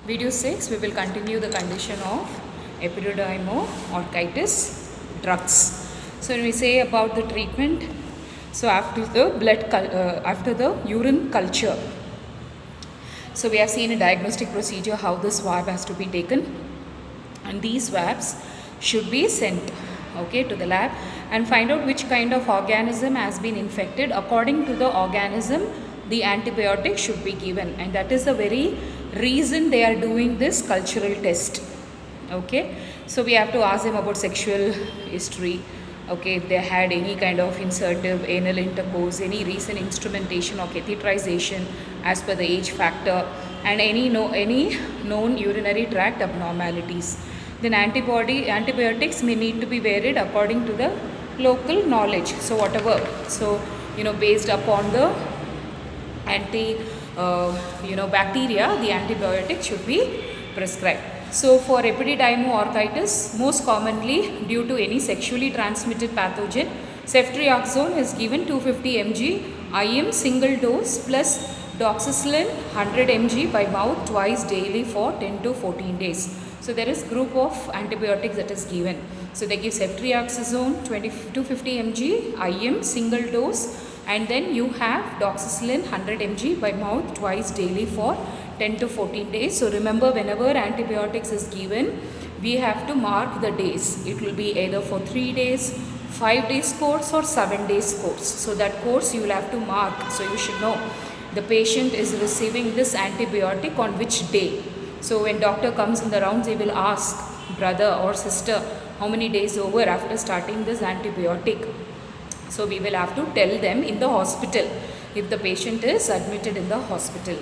Video 6, we will continue the condition of epididymoorchitis drugs. So when we say about the treatment, so after the urine culture, so we have seen a diagnostic procedure how the swab has to be taken, and these swabs should be sent to the lab and find out which kind of organism has been infected. According to the organism, the antibiotic should be given, and that is the very reason they are doing this cultural test. So we have to ask them about sexual history, if they had any kind of insertive anal intercourse, any recent instrumentation or catheterization as per the age factor, and any known urinary tract abnormalities. Then antibiotics may need to be varied according to the local knowledge. So whatever, based upon the bacteria, the antibiotic should be prescribed. So for epididymoorchitis, most commonly due to any sexually transmitted pathogen, ceftriaxone is given 250 mg IM single dose plus doxycycline 100 mg by mouth twice daily for 10 to 14 days. So there is group of antibiotics that is given. So they give ceftriaxone 250 mg IM single dose, and then you have doxycycline 100 mg by mouth twice daily for 10 to 14 days. So remember, whenever antibiotics is given, we have to mark the days. It will be either for 3 days, 5 days course or 7 days course. So that course you will have to mark. So you should know the patient is receiving this antibiotic on which day. So when doctor comes in the rounds, he will ask brother or sister how many days over after starting this antibiotic. So we will have to tell them in the hospital if the patient is admitted in the hospital.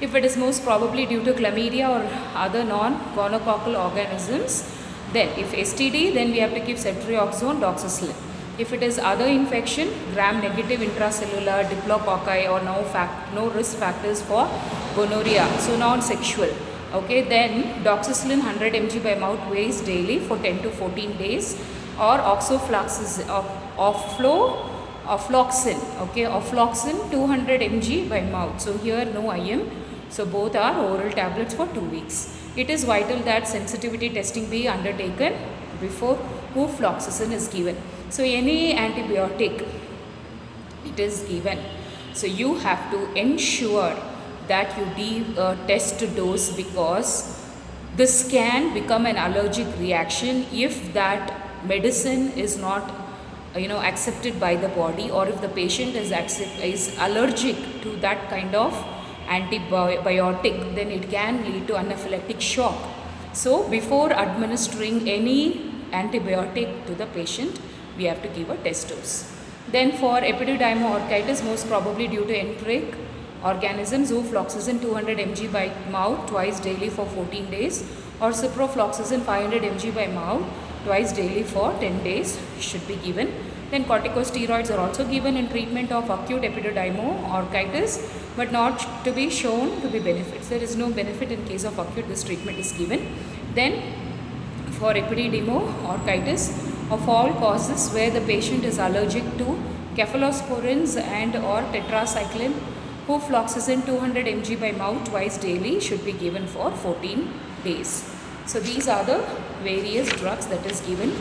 If it is most probably due to chlamydia or other non-gonococcal organisms, then if STD, then we have to give ceftriaxone, doxycycline. If it is other infection, gram-negative intracellular, diplococci, or no risk factors for gonorrhea, so non-sexual, then doxycycline 100 mg by mouth twice daily for 10 to 14 days, or ofloxacin, ofloxacin 200 mg by mouth. So here no IM. So both are oral tablets for 2 weeks. It is vital that sensitivity testing be undertaken before ofloxacin is given. So any antibiotic it is given, so you have to ensure that you give a test dose, because this can become an allergic reaction if that medicine is not accepted by the body, or if the patient is allergic to that kind of antibiotic, then it can lead to anaphylactic shock. So before administering any antibiotic to the patient, we have to give a test dose. Then for epididymoorchitis, most probably due to enteric organisms, ofloxacin 200 mg by mouth twice daily for 14 days, or ciprofloxacin 500 mg by mouth twice daily for 10 days should be given. Then corticosteroids are also given in treatment of acute epididymoorchitis, but not to be shown to be benefits. There is no benefit in case of acute, this treatment is given. Then for epididymoorchitis of all causes where the patient is allergic to cephalosporins and or tetracycline, ofloxacin 200 mg by mouth twice daily should be given for 14 days. So these are the various drugs that is given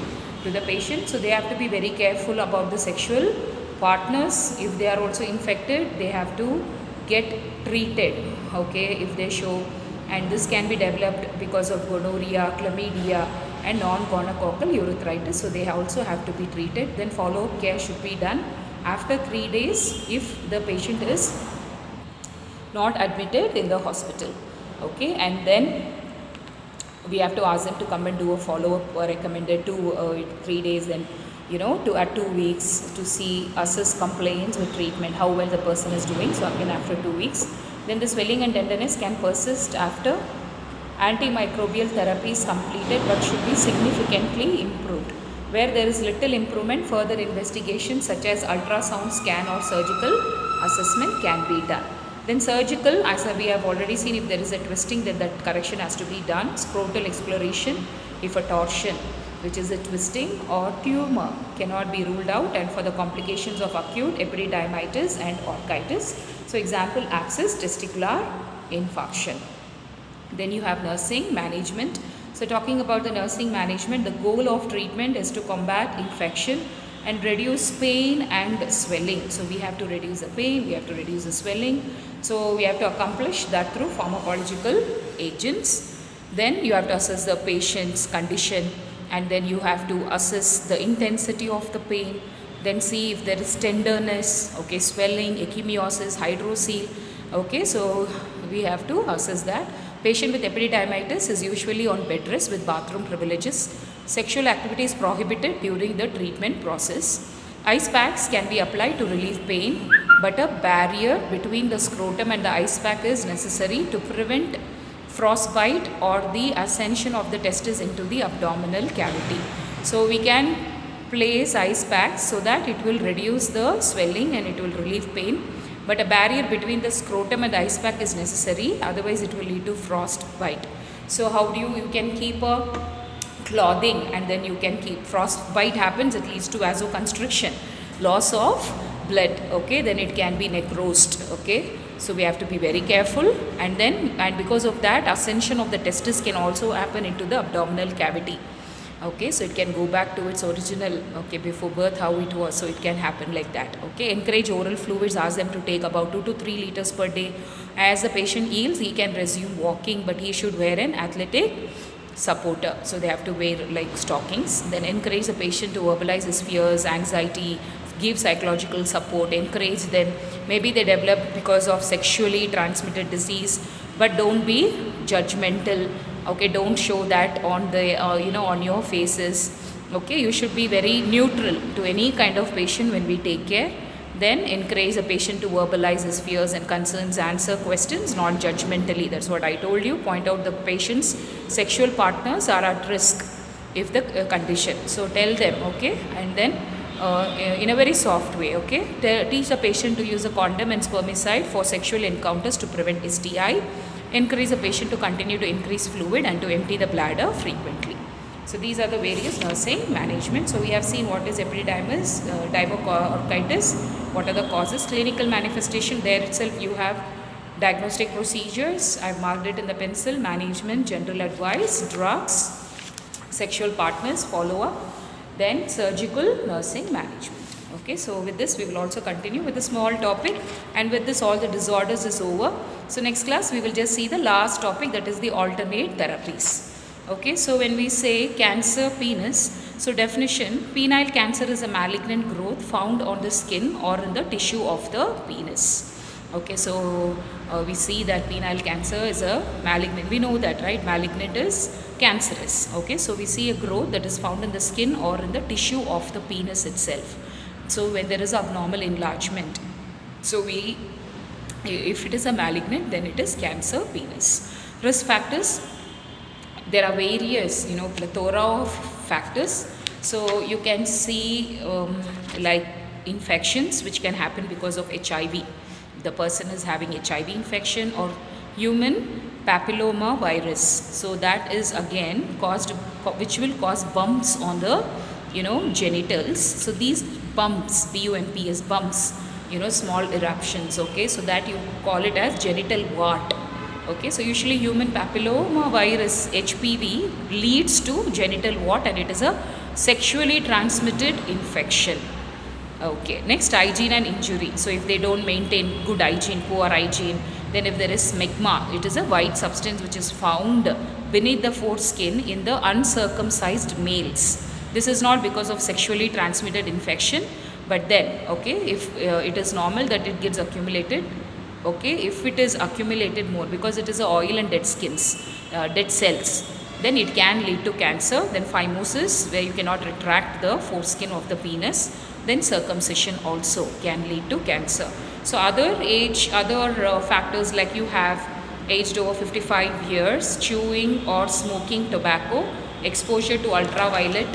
to the patient. So they have to be very careful about the sexual partners. If they are also infected, they have to get treated, if they show, and this can be developed because of gonorrhea, chlamydia and non-gonococcal urethritis. So they also have to be treated. Then follow-up care should be done after 3 days if the patient is not admitted in the hospital. And then we have to ask them to come and do a follow-up, or recommended 3 days, and at 2 weeks to see, assess complaints with treatment, how well the person is doing. So again after 2 weeks. Then the swelling and tenderness can persist after antimicrobial therapy is completed, but should be significantly improved. Where there is little improvement, further investigation such as ultrasound scan or surgical assessment can be done. Then surgical, as we have already seen, if there is a twisting, then that correction has to be done. Scrotal exploration, if a torsion, which is a twisting or tumor, cannot be ruled out, and for the complications of acute epididymitis and orchitis. So example, abscess, testicular infarction. Then you have nursing management. So talking about the nursing management, the goal of treatment is to combat infection and reduce pain and swelling. So we have to reduce the pain, we have to reduce the swelling. So we have to accomplish that through pharmacological agents. Then you have to assess the patient's condition, and then you have to assess the intensity of the pain. Then see if there is tenderness, okay, swelling, ecchymiosis, hydrocele. Okay, so we have to assess that. Patient with epididymitis is usually on bed rest with bathroom privileges. Sexual activity is prohibited during the treatment process. Ice packs can be applied to relieve pain, but a barrier between the scrotum and the ice pack is necessary to prevent frostbite or the ascension of the testis into the abdominal cavity. So we can place ice packs so that it will reduce the swelling and it will relieve pain. But a barrier between the scrotum and the ice pack is necessary, otherwise it will lead to frostbite. So how do you can keep a clothing, and then you can keep frostbite happens, it leads to vasoconstriction, loss of blood, okay, then it can be necrosed, okay. So we have to be very careful, and because of that ascension of the testis can also happen into the abdominal cavity. Okay, so it can go back to its original, okay, before birth how it was, so it can happen like that. Okay, encourage oral fluids, ask them to take about 2 to 3 liters per day. As the patient heals, he can resume walking, but he should wear an athletic supporter, so they have to wear like stockings. Then encourage the patient to verbalize his fears, anxiety, give psychological support, encourage them. Maybe they develop because of sexually transmitted disease, but don't be judgmental. Okay, don't show that on the on your faces. Okay, you should be very neutral to any kind of patient when we take care. Then encourage the patient to verbalize his fears and concerns, answer questions non-judgmentally. That's what I told you. Point out the patient's sexual partners are at risk if the condition. So tell them, okay, and then in a very soft way, okay. Teach the patient to use a condom and spermicide for sexual encounters to prevent STI. Encourage the patient to continue to increase fluid and to empty the bladder frequently. So these are the various nursing management. So we have seen what is epididymis, diverticulitis, what are the causes, clinical manifestation. There itself you have diagnostic procedures. I've marked it in the pencil, management, general advice, drugs, sexual partners, follow-up, then surgical nursing management. Okay, so with this we will also continue with a small topic, and with this all the disorders is over. So next class we will just see the last topic, that is the alternate therapies. Okay, so when we say cancer penis, so definition, penile cancer is a malignant growth found on the skin or in the tissue of the penis. Okay, so we see that penile cancer is a malignant, we know that, right? Malignant is cancerous. Okay, so we see a growth that is found in the skin or in the tissue of the penis itself. So when there is abnormal enlargement, so if it is a malignant, then it is cancer penis. Risk factors, there are various, plethora of factors. So you can see like infections which can happen because of HIV. The person is having HIV infection, or human papilloma virus. So that is again which will cause bumps on the genitals. So these bumps, BUMPs, bumps, small eruptions. Okay, so that you call it as genital wart. Okay, so usually human papilloma virus, HPV, leads to genital wart, and it is a sexually transmitted infection. Okay, next, hygiene and injury. So if they don't maintain good hygiene, poor hygiene, then if there is smegma, it is a white substance which is found beneath the foreskin in the uncircumcised males. This is not because of sexually transmitted infection, but then, okay, if it is normal that it gets accumulated. Okay, if it is accumulated more, because it is a oil and dead cells, then it can lead to cancer. Then phimosis, where you cannot retract the foreskin of the penis. Then circumcision also can lead to cancer. So other factors, like you have aged over 55 years, chewing or smoking tobacco, exposure to ultraviolet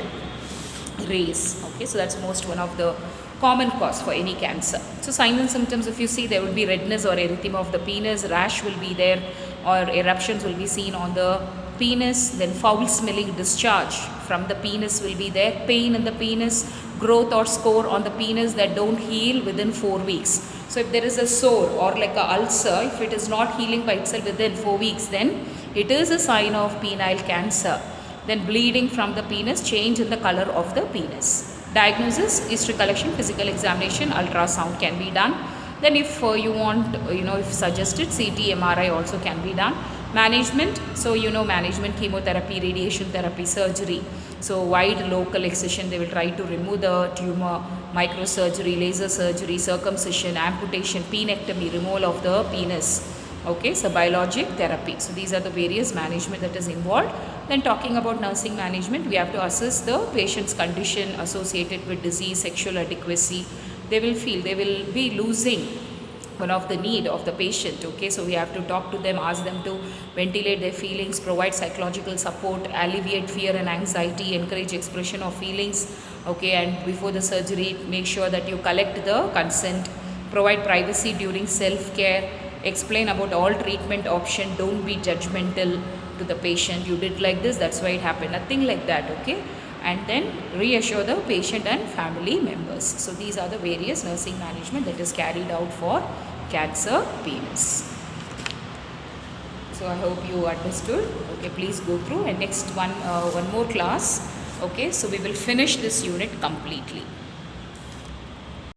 rays. Okay, so that's one of the common cause for any cancer. So signs and symptoms, if you see, there will be redness or erythema of the penis, rash will be there, or eruptions will be seen on the penis. Then foul smelling discharge from the penis will be there, pain in the penis, growth or score on the penis that don't heal within 4 weeks. So if there is a sore or like a ulcer, if it is not healing by itself within 4 weeks, then it is a sign of penile cancer. Then bleeding from the penis, change in the color of the penis. Diagnosis, history collection, physical examination, ultrasound can be done. Then if you want, if suggested, CT, MRI also can be done. Management, so management, chemotherapy, radiation therapy, surgery. So wide local excision, they will try to remove the tumor, microsurgery, laser surgery, circumcision, amputation, penectomy, removal of the penis. Okay, so biologic therapy. So these are the various management that is involved. Then talking about nursing management, we have to assess the patient's condition associated with disease, sexual adequacy. They will be losing one of the need of the patient. Okay, so we have to talk to them, ask them to ventilate their feelings, provide psychological support, alleviate fear and anxiety, encourage expression of feelings. Okay, and before the surgery, make sure that you collect the consent, provide privacy during self-care, explain about all treatment option, don't be judgmental to the patient, you did like this, that's why it happened, nothing like that. Okay, and then reassure the patient and family members. So these are the various nursing management that is carried out for cancer penis. So I hope you understood. Okay, please go through, and next one more class. Okay, so we will finish this unit completely.